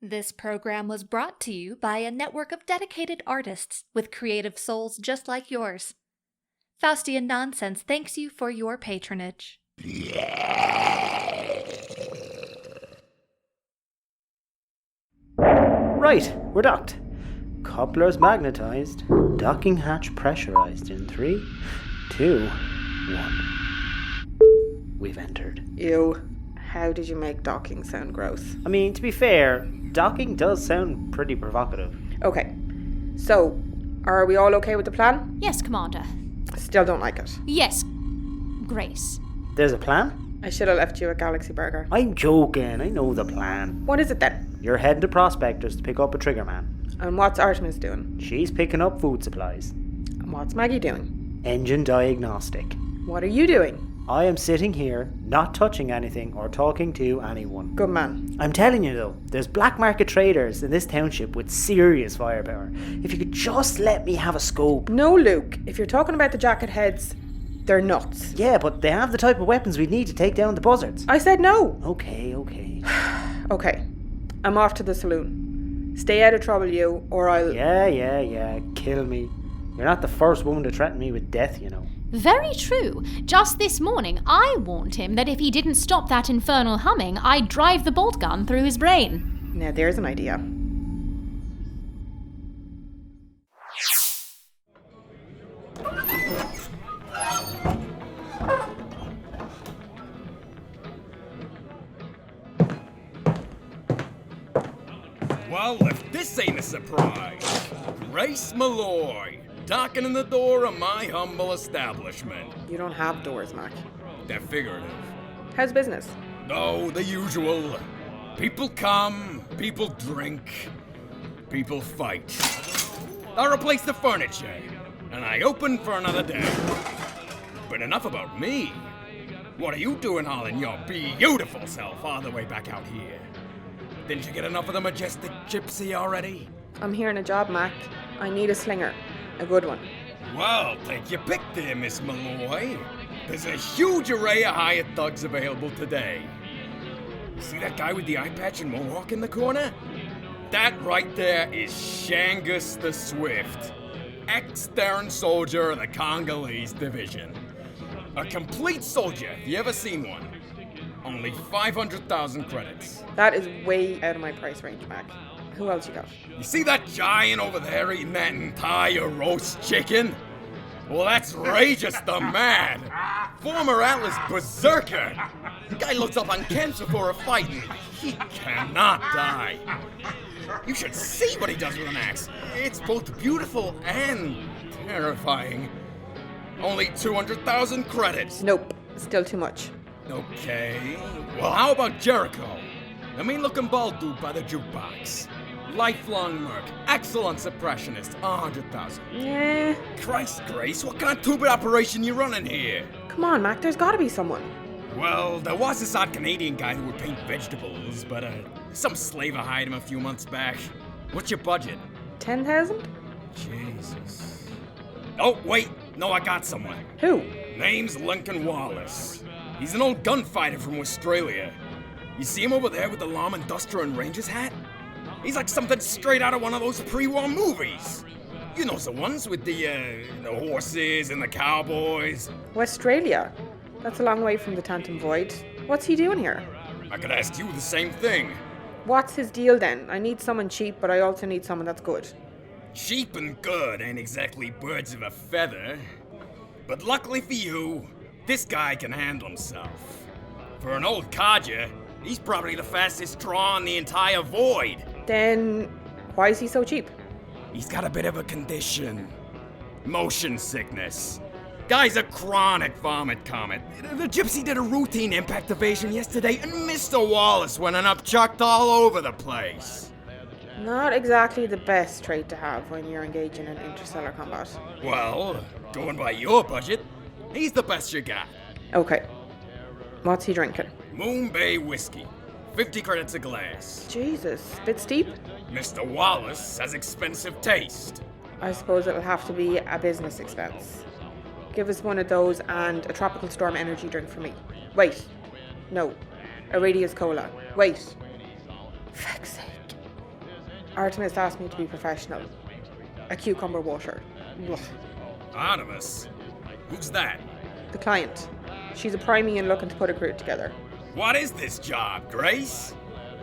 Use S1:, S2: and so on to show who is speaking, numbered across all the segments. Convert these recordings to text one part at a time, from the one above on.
S1: This program was brought to you by a network of dedicated artists with creative souls just like yours. Faustian Nonsense thanks you for your patronage.
S2: Right, we're docked. Couplers magnetized. Docking hatch pressurized in 3, 2, 1. We've entered.
S3: Ew. How did you make docking sound gross?
S2: I mean, to be fair, docking does sound pretty provocative.
S3: Okay, so, are we all okay with the plan?
S4: Yes, Commander.
S3: Still don't like it.
S4: Yes, Grace.
S2: There's a plan?
S3: I should have left you a Galaxy Burger.
S2: I'm joking, I know the plan.
S3: What is it then?
S2: You're heading to Prospectors to pick up a trigger man.
S3: And what's Artemis doing?
S2: She's picking up food supplies.
S3: And what's Maggie doing?
S2: Engine diagnostic.
S3: What are you doing?
S2: I am sitting here, not touching anything or talking to anyone.
S3: Good man.
S2: I'm telling you though, there's black market traders in this township with serious firepower. If you could just let me have a scope.
S3: No, Luke. If you're talking about the jacket heads, they're nuts.
S2: Yeah, but they have the type of weapons we'd need to take down the buzzards.
S3: I said no.
S2: Okay.
S3: Okay. I'm off to the saloon. Stay out of trouble, you, or I'll...
S2: Yeah. Kill me. You're not the first woman to threaten me with death, you know.
S4: Very true. Just this morning, I warned him that if he didn't stop that infernal humming, I'd drive the bolt gun through his brain.
S3: Now there's an idea.
S5: Well, if this ain't a surprise, Grace Molloy, knocking in the door of my humble establishment.
S3: You don't have doors, Mac.
S5: They're figurative.
S3: How's business?
S5: Oh, the usual. People come, people drink, people fight. I replace the furniture, and I open for another day. But enough about me. What are you doing hauling your beautiful self all the way back out here? Didn't you get enough of the majestic gypsy already?
S3: I'm here in a job, Mac. I need a slinger. A good one.
S5: Well, take your pick there, Miss Molloy. There's a huge array of hired thugs available today. See that guy with the eye patch and mohawk in the corner? That right there is Shangus the Swift, ex-Terran soldier of the Congolese division. A complete soldier, if you ever seen one. Only 500,000 credits.
S3: That is way out of my price range, Mac. Who else you got?
S5: You see that giant over there eating that entire roast chicken? Well, that's Ragus the Mad, former Atlas berserker. The guy loads up on cancer for a fight and he cannot die. You should see what he does with an axe. It's both beautiful and terrifying. Only 200,000 credits.
S3: Nope. Still too much.
S5: Okay. Well, how about Jericho? The mean-looking bald dude by the jukebox. Lifelong merc, excellent suppressionist, 100,000.
S3: Yeah.
S5: Christ, Grace, what kind of stupid operation you running here?
S3: Come on, Mac. There's gotta be someone.
S5: Well, there was this odd Canadian guy who would paint vegetables, but some slaver hired him a few months back. What's your budget?
S3: 10,000?
S5: Jesus. Oh, wait. No, I got someone.
S3: Who?
S5: Name's Lincoln Wallace. He's an old gunfighter from Australia. You see him over there with the Lawman Duster and Ranger's hat? He's like something straight out of one of those pre-war movies. You know, the ones with the horses and the cowboys.
S3: Westralia. That's a long way from the Tantum Void. What's he doing here?
S5: I could ask you the same thing.
S3: What's his deal then? I need someone cheap, but I also need someone that's good.
S5: Cheap and good ain't exactly birds of a feather. But luckily for you, this guy can handle himself. For an old codger, he's probably the fastest draw in the entire void.
S3: Then, why is he so cheap?
S5: He's got a bit of a condition. Motion sickness. Guy's a chronic vomit comet. The gypsy did a routine impact evasion yesterday, and Mr. Wallace went and upchucked all over the place.
S3: Not exactly the best trait to have when you're engaging in interstellar combat.
S5: Well, going by your budget, he's the best you got.
S3: Okay. What's he drinking?
S5: Moon Bay whiskey. 50 credits a glass.
S3: Jesus, bit steep?
S5: Mr. Wallace has expensive taste.
S3: I suppose it'll have to be a business expense. Give us one of those and a Tropical Storm energy drink for me. Wait. No. A Radius Cola. Wait. Fuck's sake. Artemis asked me to be professional. A cucumber water. Ugh.
S5: Artemis? Who's that?
S3: The client. She's a primey and looking to put a crew together.
S5: What is this job, Grace?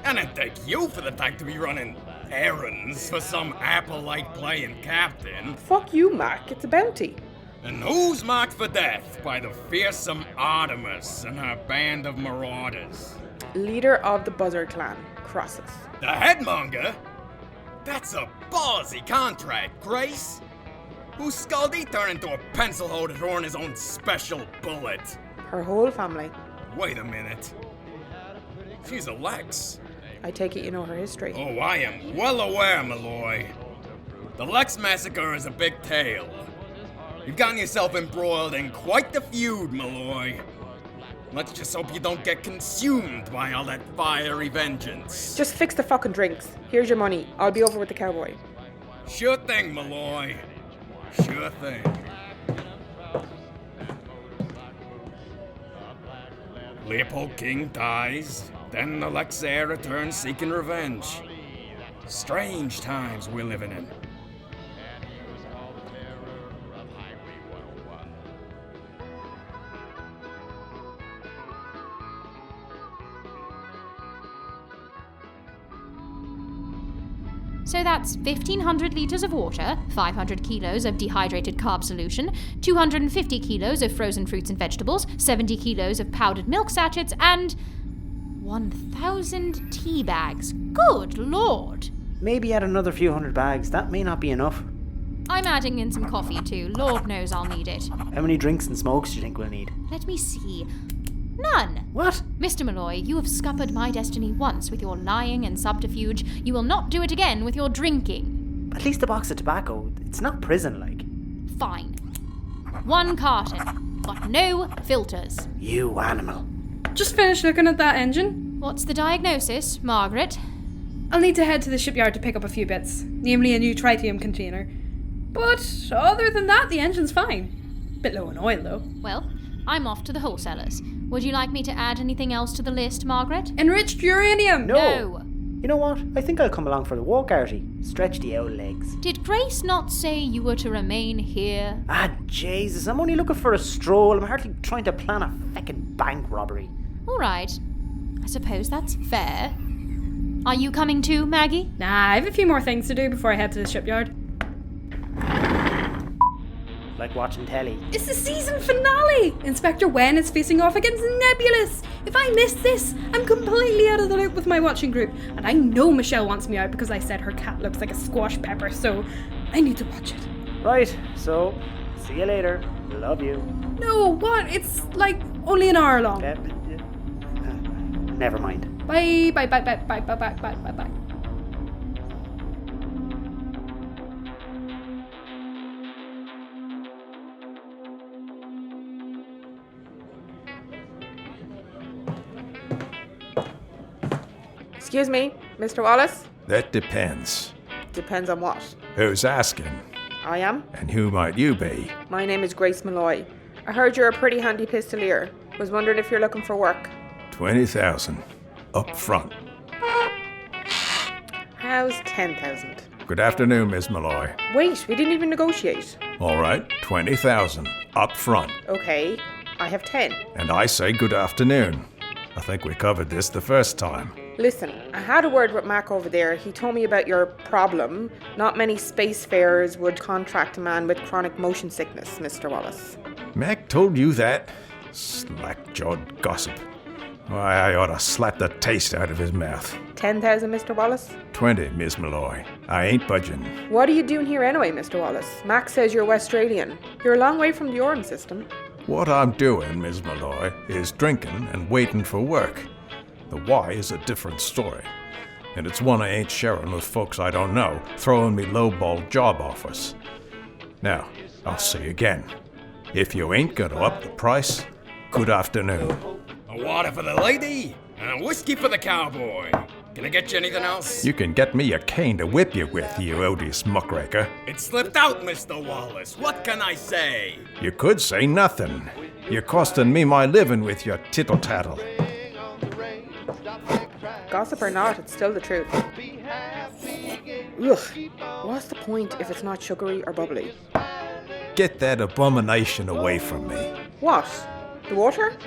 S5: I didn't take you for the type to be running errands for some apple-like playing captain.
S3: Fuck you, Mac. It's a bounty.
S5: And who's marked for death by the fearsome Artemis and her band of marauders?
S3: Leader of the Buzzard clan, Crosses.
S5: The headmonger? That's a ballsy contract, Grace. Whose skull he turn into a pencil holder throwing his own special bullet?
S3: Her whole family.
S5: Wait a minute. She's a Lex.
S3: I take it you know her history.
S5: Oh, I am well aware, Molloy. The Lex massacre is a big tale. You've gotten yourself embroiled in quite the feud, Molloy. Let's just hope you don't get consumed by all that fiery vengeance.
S3: Just fix the fucking drinks. Here's your money. I'll be over with the cowboy.
S5: Sure thing, Molloy. Sure thing. Leopold King dies, then the Lex heir returns seeking revenge. Strange times we're living in.
S4: So that's 1,500 litres of water, 500 kilos of dehydrated carb solution, 250 kilos of frozen fruits and vegetables, 70 kilos of powdered milk sachets, and 1,000 tea bags. Good Lord!
S2: Maybe add another few hundred bags. That may not be enough.
S4: I'm adding in some coffee too. Lord knows I'll need it.
S2: How many drinks and smokes do you think we'll need?
S4: Let me see. None.
S2: What?
S4: Mr. Molloy, you have scuppered my destiny once with your lying and subterfuge. You will not do it again with your drinking.
S2: At least a box of tobacco. It's not prison-like.
S4: Fine. 1 carton, but no filters.
S2: You animal.
S6: Just finished looking at that engine.
S4: What's the diagnosis, Margaret?
S6: I'll need to head to the shipyard to pick up a few bits, namely a new tritium container. But other than that, the engine's fine. Bit low on oil, though.
S4: Well, I'm off to the wholesalers. Would you like me to add anything else to the list, Margaret?
S6: Enriched uranium!
S4: No.
S2: You know what? I think I'll come along for the walk, Artie. Stretch the old legs.
S4: Did Grace not say you were to remain here?
S2: Ah, Jesus, I'm only looking for a stroll. I'm hardly trying to plan a feckin' bank robbery.
S4: All right. I suppose that's fair. Are you coming too, Maggie?
S6: Nah, I have a few more things to do before I head to the shipyard.
S2: Like watching telly.
S6: It's the season finale! Inspector Wen is facing off against Nebulous! If I miss this, I'm completely out of the loop with my watching group. And I know Michelle wants me out because I said her cat looks like a squash pepper, so I need to watch it.
S2: Right, so, see you later. Love you.
S6: No, what? It's like only an hour long.
S2: Never mind.
S6: Bye, bye, bye, bye, bye, bye, bye, bye, bye, bye.
S3: Excuse me, Mr. Wallace?
S7: That depends.
S3: Depends on what.
S7: Who's asking?
S3: I am.
S7: And who might you be?
S3: My name is Grace Molloy. I heard you're a pretty handy pistolier. Was wondering if you're looking for work.
S7: 20,000. Up front.
S3: How's 10,000?
S7: Good afternoon, Miss Molloy.
S3: Wait, we didn't even negotiate.
S7: All right, 20,000. Up front.
S3: Okay, I have 10.
S7: And I say good afternoon. I think we covered this the first time.
S3: Listen, I had a word with Mac over there. He told me about your problem. Not many spacefarers would contract a man with chronic motion sickness, Mr. Wallace.
S7: Mac told you that? Slack-jawed gossip. Why, I ought to slap the taste out of his mouth.
S3: 10,000, Mr. Wallace?
S7: 20, Miss Molloy. I ain't budging.
S3: What are you doing here anyway, Mr. Wallace? Mac says you're Westralian. You're a long way from the Orm system.
S7: What I'm doing, Miss Molloy, is drinking and waiting for work. The why is a different story. And it's one I ain't sharing with folks I don't know, throwing me lowball job offers. Now, I'll see you again. If you ain't gonna up the price, good afternoon.
S5: A water for the lady, and a whiskey for the cowboy. Can I get you anything else?
S7: You can get me a cane to whip you with, you odious muckraker.
S5: It slipped out, Mr. Wallace. What can I say?
S7: You could say nothing. You're costing me my living with your tittle-tattle.
S3: Gossip or not, it's still the truth. Ugh. What's the point if it's not sugary or bubbly?
S7: Get that abomination away from me.
S3: What? The water?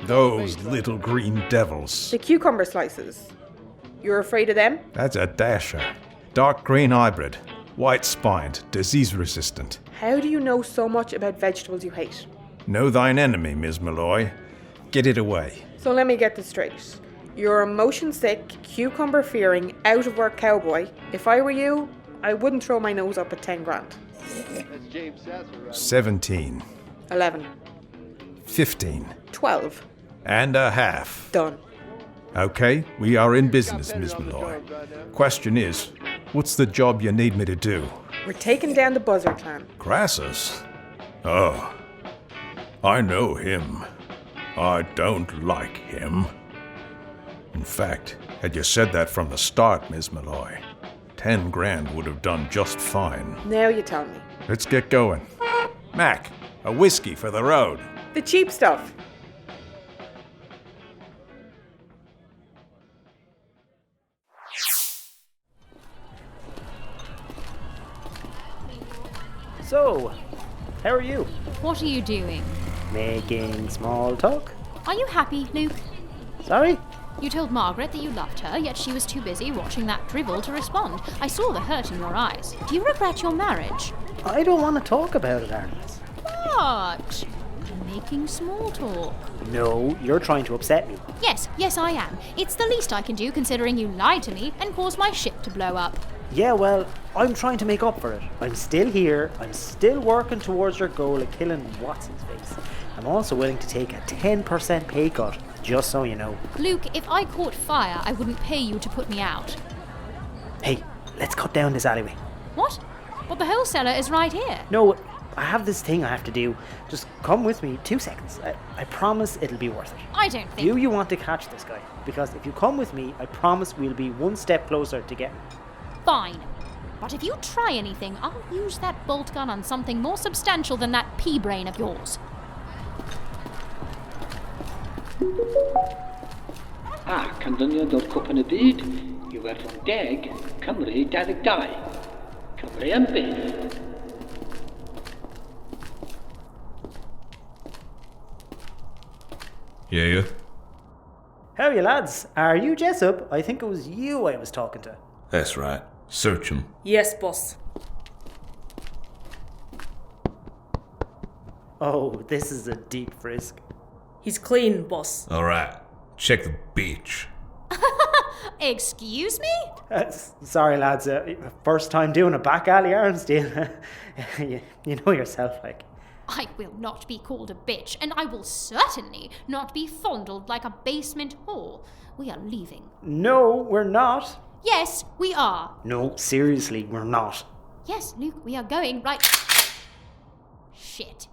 S7: Those little green devils.
S3: The cucumber slices. You're afraid of them?
S7: That's a dasher. Dark green hybrid. White-spined, disease-resistant.
S3: How do you know so much about vegetables you hate?
S7: Know thine enemy, Ms. Molloy. Get it away.
S3: So let me get this straight. You're a motion-sick, cucumber-fearing, out-of-work cowboy. If I were you, I wouldn't throw my nose up at 10 grand.
S7: 17.
S3: 11.
S7: 15.
S3: 12.
S7: And a half.
S3: Done.
S7: Okay, we are in business, Ms. Molloy. Question is, what's the job you need me to do?
S3: We're taking down the Buzzer clan.
S7: Crassus? Oh, I know him. I don't like him. In fact, had you said that from the start, Ms. Molloy, 10 grand would have done just fine.
S3: Now you tell me.
S7: Let's get going. Mac, a whiskey for the road.
S3: The cheap stuff.
S2: So, how are you?
S4: What are you doing?
S2: Making small talk?
S4: Are you happy, Luke?
S2: Sorry?
S4: You told Margaret that you loved her, yet she was too busy watching that drivel to respond. I saw the hurt in your eyes. Do you regret your marriage?
S2: I don't want to talk about it, Artemis.
S4: What? Making small talk.
S2: No, you're trying to upset me.
S4: Yes, I am. It's the least I can do considering you lied to me and caused my ship to blow up.
S2: Yeah, well, I'm trying to make up for it. I'm still here. I'm still working towards your goal of killing what's-his-face. I'm also willing to take a 10% pay cut, just so you know.
S4: Luke, if I caught fire, I wouldn't pay you to put me out.
S2: Hey, let's cut down this alleyway.
S4: What? But the wholesaler is right here.
S2: No, I have this thing I have to do. Just come with me 2 seconds. I promise it'll be worth it.
S4: I don't think...
S2: Do you want to catch this guy? Because if you come with me, I promise we'll be one step closer to getting him.
S4: Fine. But if you try anything, I'll use that bolt gun on something more substantial than that pea brain of yours.
S8: Candyniad o'r cwpan y byd, yw erfon deg, Cymru 22. Cymru am byth.
S7: Yeah.
S2: How are you, lads? Are you Jessup? I think it was you I was talking to.
S9: That's right. Search him.
S6: Yes, boss.
S2: Oh, this is a deep frisk.
S6: He's clean, boss.
S9: All right. Check the beach.
S4: Excuse me?
S2: Sorry, lads. First time doing a back alley arms deal. you know yourself, like.
S4: I will not be called a bitch, and I will certainly not be fondled like a basement whore. We are leaving.
S2: No, we're not.
S4: Yes, we are.
S2: No, seriously, we're not.
S4: Yes, Luke, we are going right... Shit.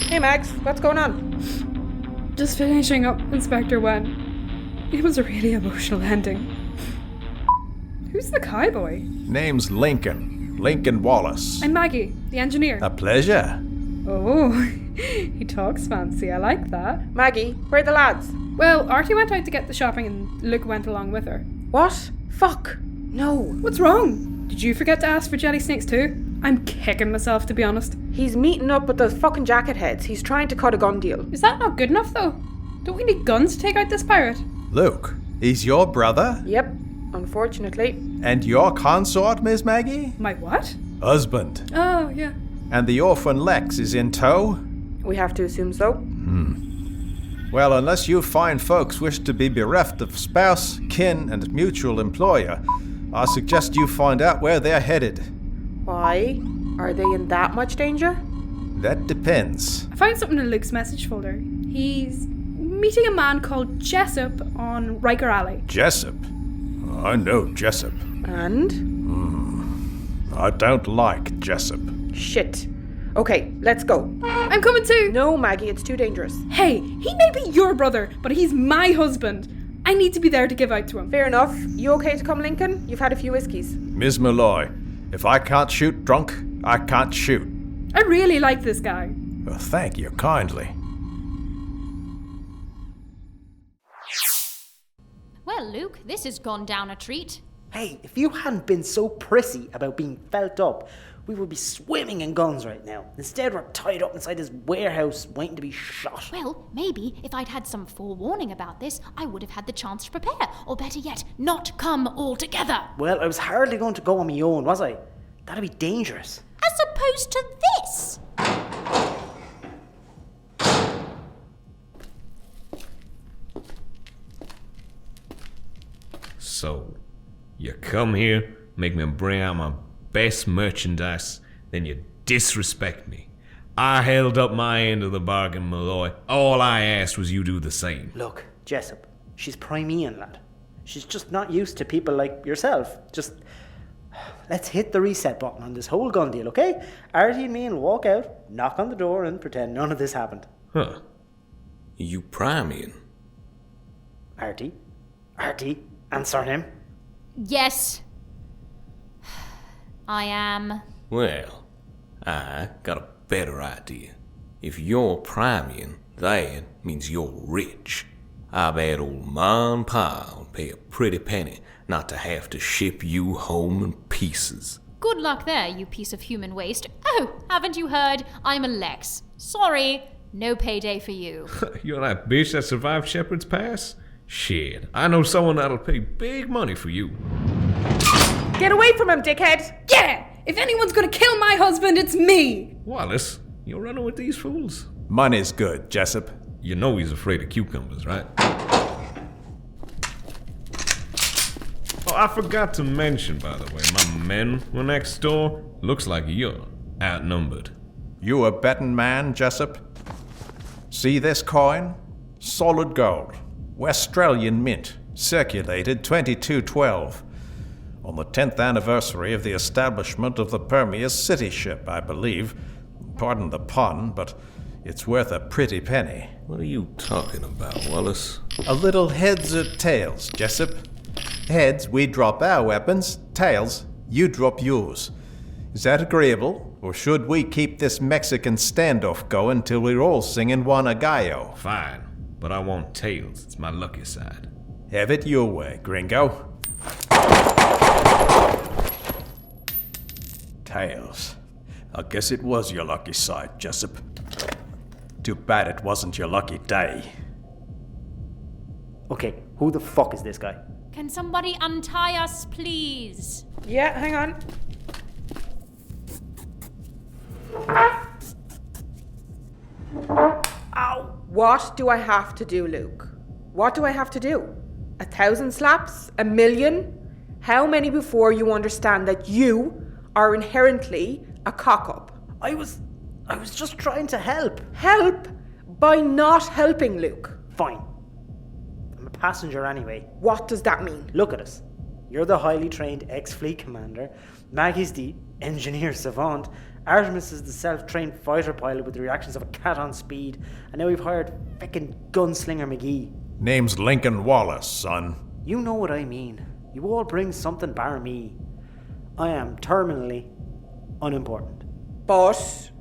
S3: Hey Max, what's going on?
S6: Just finishing up Inspector Wen. It was a really emotional ending. Who's the cowboy?
S7: Name's Lincoln. Lincoln Wallace.
S6: I'm Maggie, the engineer.
S7: A pleasure.
S6: Oh, he talks fancy. I like that.
S3: Maggie, where are the lads?
S6: Well, Artie went out to get the shopping and Luke went along with her.
S3: What? Fuck. No.
S6: What's wrong? Did you forget to ask for jelly snakes too? I'm kicking myself, to be honest.
S3: He's meeting up with those fucking jacket heads. He's trying to cut a gun deal.
S6: Is that not good enough, though? Don't we need guns to take out this pirate?
S7: Luke, he's your brother?
S3: Yep, unfortunately.
S7: And your consort, Miss Maggie?
S6: My what?
S7: Husband.
S6: Oh, yeah.
S7: And the orphan Lex is in tow?
S3: We have to assume so.
S7: Well, unless you fine folks wish to be bereft of spouse, kin, and mutual employer, I suggest you find out where they're headed.
S3: Why? Are they in that much danger?
S7: That depends.
S6: I found something in Luke's message folder. He's meeting a man called Jessup on Riker Alley.
S7: Jessup? I know Jessup.
S3: And?
S7: I don't like Jessup.
S3: Shit. Okay, let's go.
S6: I'm coming too!
S3: No, Maggie, it's too dangerous.
S6: Hey, he may be your brother, but he's my husband. I need to be there to give out to him.
S3: Fair enough. You okay to come, Lincoln? You've had a few whiskeys.
S7: Ms. Molloy, if I can't shoot drunk, I can't shoot.
S6: I really like this guy.
S7: Well, thank you kindly.
S4: Well, Luke, this has gone down a treat.
S2: Hey, if you hadn't been so prissy about being felt up, we would be swimming in guns right now. Instead, we're tied up inside this warehouse waiting to be shot.
S4: Well, maybe if I'd had some forewarning about this, I would have had the chance to prepare. Or better yet, not come all together.
S2: Well, I was hardly going to go on my own, was I? That'd be dangerous.
S4: As opposed to this.
S9: So, you come here, make me bring out my best merchandise, then you disrespect me. I held up my end of the bargain, Molloy. All I asked was you do the same.
S2: Look, Jessup, she's Crimean, lad. She's just not used to people like yourself. Just, let's hit the reset button on this whole gun deal, okay? Artie and me will walk out, knock on the door, and pretend none of this happened.
S9: Huh. You Crimean?
S2: Artie, answer him.
S4: Yes. I am.
S9: Well, I got a better idea. If you're Crimean, that means you're rich. I bet old Ma and Pa will pay a pretty penny not to have to ship you home in pieces.
S4: Good luck there, you piece of human waste. Oh, haven't you heard? I'm a Lex. Sorry, no payday for you.
S9: You're that bitch that survived Shepherd's Pass? Shit, I know someone that'll pay big money for you.
S3: Get away from him, dickhead!
S6: Yeah! If anyone's gonna kill my husband, it's me!
S9: Wallace, you're running with these fools.
S7: Money's good, Jessup.
S9: You know he's afraid of cucumbers, right? Oh, I forgot to mention, by the way, my men were next door. Looks like you're outnumbered.
S7: You a betting man, Jessup? See this coin? Solid gold. Westralian mint. Circulated 2212. On the 10th anniversary of the establishment of the Permius city ship, I believe. Pardon the pun, but it's worth a pretty penny.
S9: What are you talking about, Wallace?
S7: A little heads or tails, Jessup? Heads, we drop our weapons. Tails, you drop yours. Is that agreeable? Or should we keep this Mexican standoff going till we're all singing Juan a Gallo?
S9: Fine, but I want tails. It's my lucky side.
S7: Have it your way, gringo. Tails. I guess it was your lucky side, Jessup. Too bad it wasn't your lucky day.
S2: Okay, who the fuck is this guy?
S4: Can somebody untie us, please?
S3: Yeah, hang on. Ow! What do I have to do, Luke? What do I have to do? 1,000 slaps? 1,000,000? How many before you understand that you are inherently a cock-up?
S2: I was just trying to help.
S3: Help? By not helping, Luke.
S2: Fine. I'm a passenger anyway.
S3: What does that mean?
S2: Look at us. You're the highly trained ex-fleet commander. Maggie's the engineer savant. Artemis is the self-trained fighter pilot with the reactions of a cat on speed. And now we've hired feckin' gunslinger McGee.
S7: Name's Lincoln Wallace, son.
S2: You know what I mean. You all bring something bar me. I am terminally unimportant.
S3: But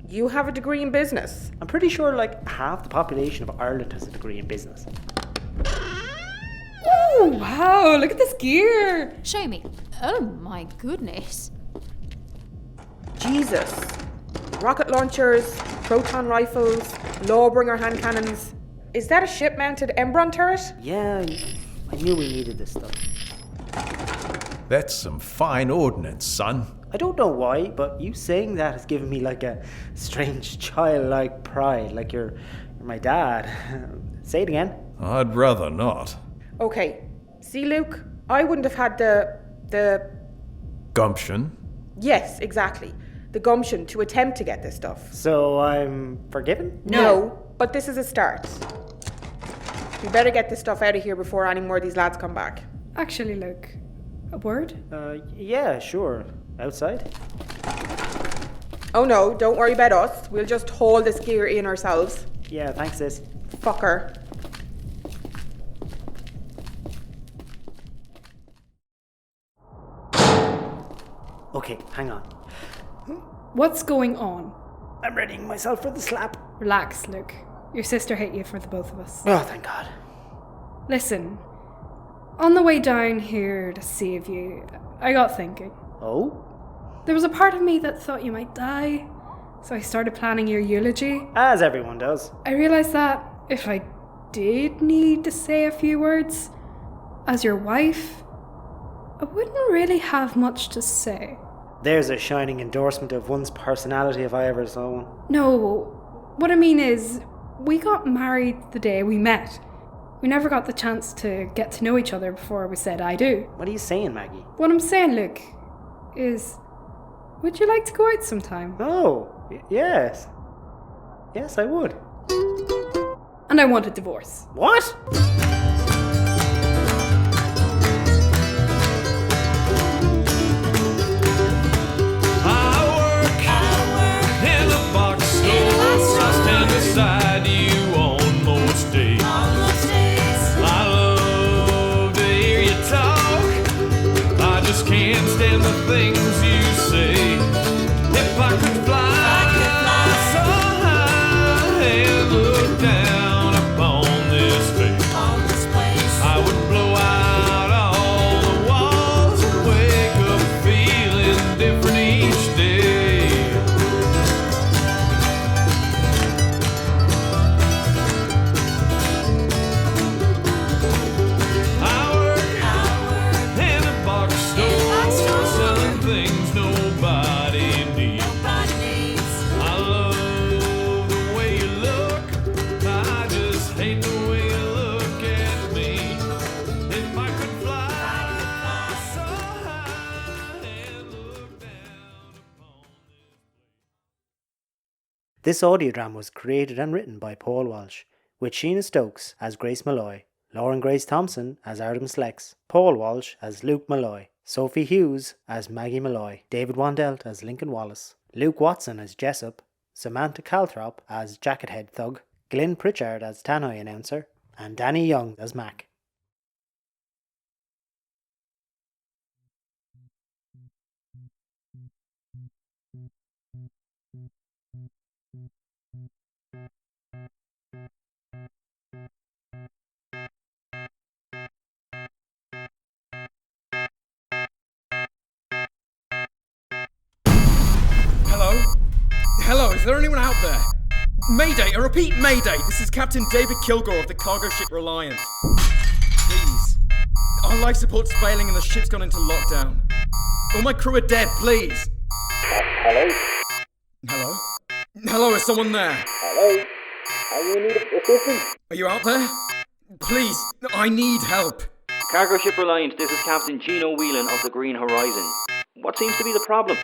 S3: you have a degree in business.
S2: I'm pretty sure like half the population of Ireland has a degree in business.
S6: Oh, wow, look at this gear.
S4: Show me. Oh my goodness.
S3: Jesus. Rocket launchers, proton rifles, Lawbringer hand cannons. Is that a ship-mounted Embron turret?
S2: Yeah, I knew we needed this stuff.
S7: That's some fine ordnance, son.
S2: I don't know why, but you saying that has given me like a strange childlike pride, like you're my dad. Say it again.
S7: I'd rather not.
S3: Okay. See, Luke, I wouldn't have had the...
S7: Gumption?
S3: Yes, exactly. The gumption to attempt to get this stuff.
S2: So I'm forgiven?
S3: No, but this is a start. We better get this stuff out of here before any more of these lads come back.
S6: Actually, Luke, a word?
S2: Yeah, sure. Outside?
S3: Oh no, don't worry about us. We'll just haul this gear in ourselves.
S2: Yeah, thanks, sis.
S3: Fucker.
S2: Okay, hang on.
S6: What's going on?
S2: I'm readying myself for the slap.
S6: Relax, Luke. Your sister hate you for the both of us.
S2: Oh, thank God.
S6: Listen, On the way down here to save you, I got thinking.
S2: Oh?
S6: There was a part of me that thought you might die, so I started planning your eulogy.
S2: As everyone does.
S6: I realised that if I did need to say a few words, as your wife, I wouldn't really have much to say.
S2: There's a shining endorsement of one's personality if I ever saw one.
S6: No, what I mean is, we got married the day we met. We never got the chance to get to know each other before we said I do.
S2: What are you saying, Maggie?
S6: What I'm saying, Luke, is, would you like to go out sometime?
S2: Oh, yes. Yes, I would.
S6: And I want a divorce.
S2: What?
S7: Beside you on most days. I love to hear you talk. I just can't stand the things you say. If I could fly so high and look down upon this place, I would blow out all the walls and wake up feeling different each day.
S2: This audiodrama was created and written by Paul Walsh, with Síona Stokes as Grace Molloy, Lauren Grace Thompson as Artemis Lex, Paul Walsh as Luke Molloy, Sophie Hughes as Maggie Molloy, David Wandelt as Lincoln Wallace, Luke Watson as Jessup, Samantha Calthrop as Jackethead Thug, Glyn Pritchard as Tannoy Announcer, and Danny Young as Mac.
S5: Hello, is there anyone out there? Mayday, I repeat, Mayday! This is Captain David Kilgore of the cargo ship Reliant. Please. Our life support's failing and the ship's gone into lockdown. All my crew are dead, please.
S10: Hello?
S5: Hello? Hello, is someone there?
S10: Hello? Are you in need of assistance?
S5: Are you out there? Please, I need help.
S10: Cargo ship Reliant, this is Captain Gino Whelan of the Green Horizon. What seems to be the problem?